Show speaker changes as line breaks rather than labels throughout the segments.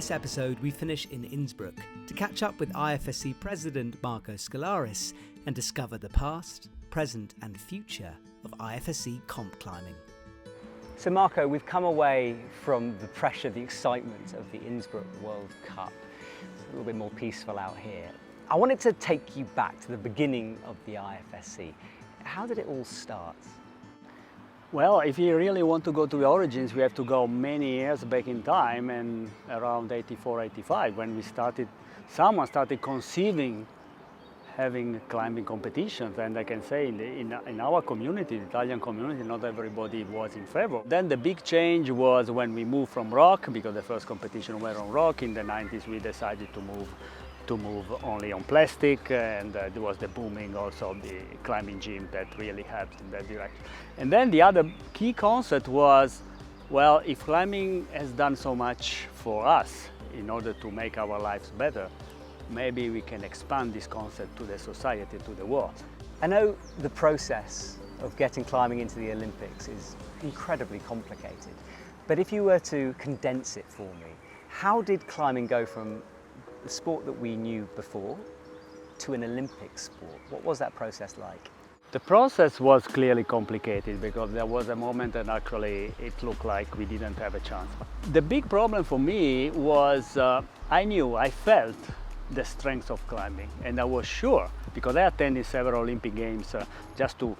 this episode, we finish in Innsbruck to catch up with IFSC President Marco Scolaris and discover the past, present and future of IFSC comp climbing. So Marco, we've come away from the pressure, the excitement of the Innsbruck World Cup. It's a little bit more peaceful out here. I wanted to take you back to the beginning of the IFSC. How did it all start?
Well, if you really want to go to the origins, we have to go many years back in time, and around 84, 85, when someone started conceiving having climbing competitions. And I can say in our community, the Italian community, not everybody was in favor. Then the big change was when we moved from rock, because the first competition were on rock. In the 90s, we decided to move only on plastic, and there was the booming also of the climbing gym that really helped in that direction. And then the other key concept was, well, if climbing has done so much for us in order to make our lives better, maybe we can expand this concept to the society, to the world.
I know the process of getting climbing into the Olympics is incredibly complicated, but if you were to condense it for me, how did climbing go from the sport that we knew before to an Olympic sport? What was that process like?
The process was clearly complicated because there was a moment that actually it looked like we didn't have a chance. The big problem for me was I felt the strength of climbing, and I was sure, because I attended several Olympic Games just to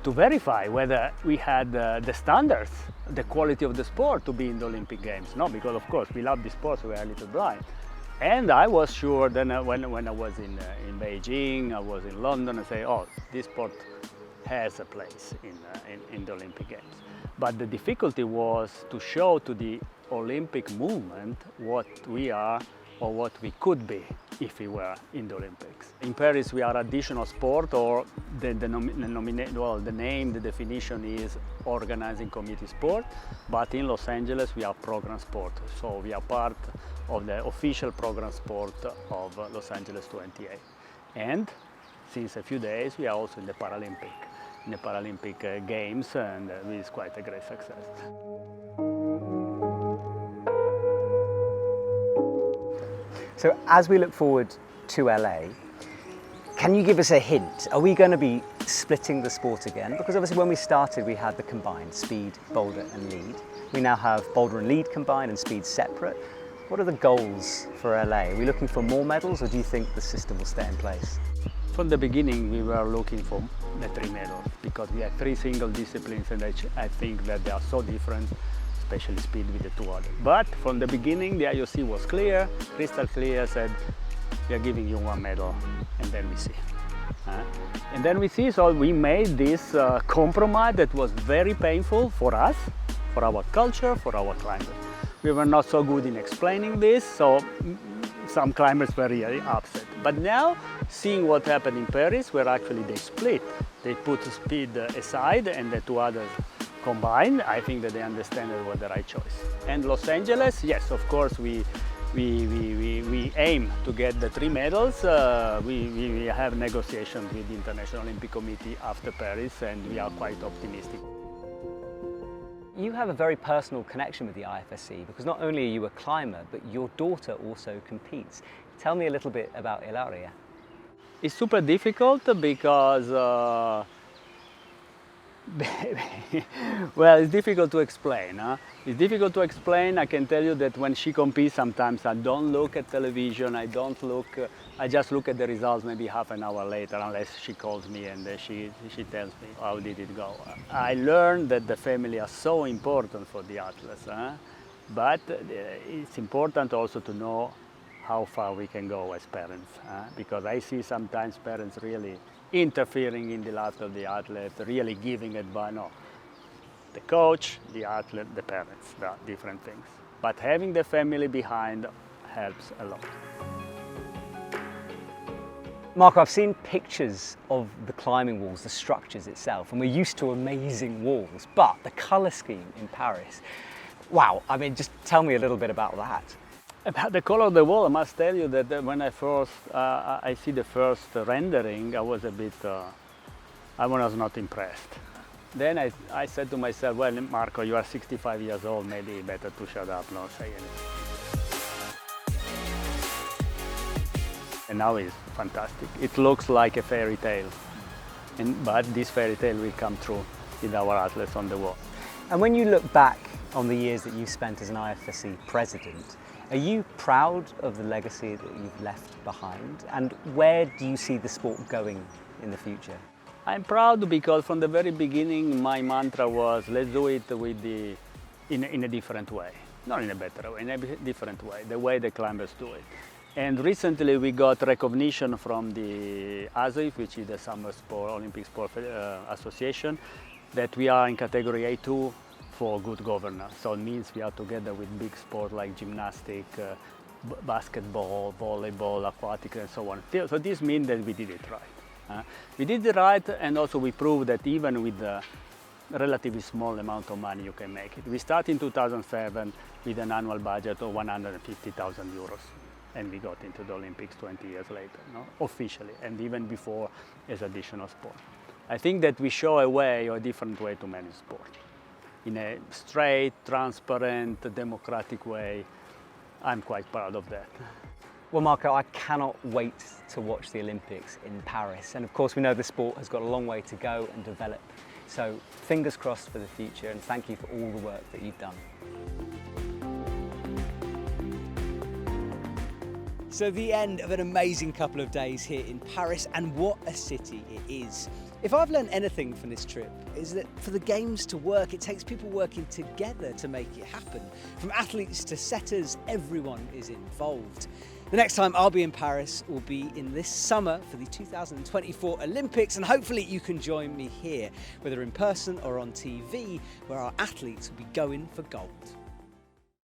verify whether we had the standards, the quality of the sport to be in the Olympic Games. No, because of course we love the sport, so we are a little blind. And I was sure then when I was in Beijing, I was in London, I say, oh, this sport has a place in the Olympic Games. But the difficulty was to show to the Olympic movement what we are or what we could be if we were in the Olympics. In Paris, we are additional sport, or the name, the definition is Organizing Committee sport, but in Los Angeles, we are program sport. So we are part of the official program sport of Los Angeles 28. And since a few days, we are also in the Paralympic Games, and it is quite a great success.
So as we look forward to LA, can you give us a hint? Are we going to be splitting the sport again? Because obviously when we started, we had the combined speed, boulder and lead. We now have boulder and lead combined and speed separate. What are the goals for LA? Are we looking for more medals, or do you think the system will stay in place?
From the beginning, we were looking for the 3 medals because we have 3 single disciplines, and I think that they are so different, especially speed with the 2 others. But from the beginning, the IOC was clear, crystal clear, said, we are giving you 1 medal, and then we see. And then we see, so we made this compromise that was very painful for us, for our culture, for our climbers. We were not so good in explaining this, so some climbers were really upset. But now, seeing what happened in Paris, where actually they split, they put speed aside and the 2 others combined, I think that they understand it was the right choice. And Los Angeles, yes, of course, we aim to get the 3 medals. We have negotiations with the International Olympic Committee after Paris, and we are quite optimistic.
You have a very personal connection with the IFSC because not only are you a climber, but your daughter also competes. Tell me a little bit about Ilaria.
It's super difficult because well, it's difficult to explain. It's difficult to explain. I can tell you that when she competes, sometimes I don't look at television. I just look at the results maybe half an hour later, unless she calls me and she tells me how did it go. I learned that the family are so important for the athletes, but it's important also to know how far we can go as parents, because I see sometimes parents really interfering in the life of the athlete, really giving advice. No, the coach, the athlete, the parents, there are different things. But having the family behind helps a lot.
Marco, I've seen pictures of the climbing walls, the structures itself, and we're used to amazing walls, but the colour scheme in Paris, wow, I mean, just tell me a little bit about that.
About the color of the wall, I must tell you that when I see the first rendering, I was not impressed. Then I said to myself, well, Marco, you are 65 years old, maybe better to shut up, not say anything. And now it's fantastic. It looks like a fairy tale, but this fairy tale will come true with our athletes on the wall.
And when you look back on the years that you've spent as an IFSC president, are you proud of the legacy that you've left behind? And where do you see the sport going in the future?
I'm proud because from the very beginning my mantra was, let's do it in a different way. Not in a better way, in a different way, the way the climbers do it. And recently we got recognition from the ASOIF, which is the Summer Sport, Olympic Sport Association, that we are in category A2 for good governance. So it means we are together with big sport like gymnastics, basketball, volleyball, aquatic, and so on. So this means that we did it right. We did it right, and also we proved that even with a relatively small amount of money you can make it. We started in 2007 with an annual budget of 150,000 euros. And we got into the Olympics 20 years later, no? Officially, and even before as additional sport. I think that we show a way, or a different way to manage sport. In a straight, transparent, democratic way. I'm quite proud of that.
Well, Marco, I cannot wait to watch the Olympics in Paris. And of course, we know the sport has got a long way to go and develop. So fingers crossed for the future, and thank you for all the work that you've done. So the end of an amazing couple of days here in Paris, and what a city it is. If I've learned anything from this trip, is that for the games to work, it takes people working together to make it happen. From athletes to setters, everyone is involved. The next time I'll be in Paris will be in this summer for the 2024 Olympics, and hopefully you can join me here, whether in person or on TV, where our athletes will be going for gold.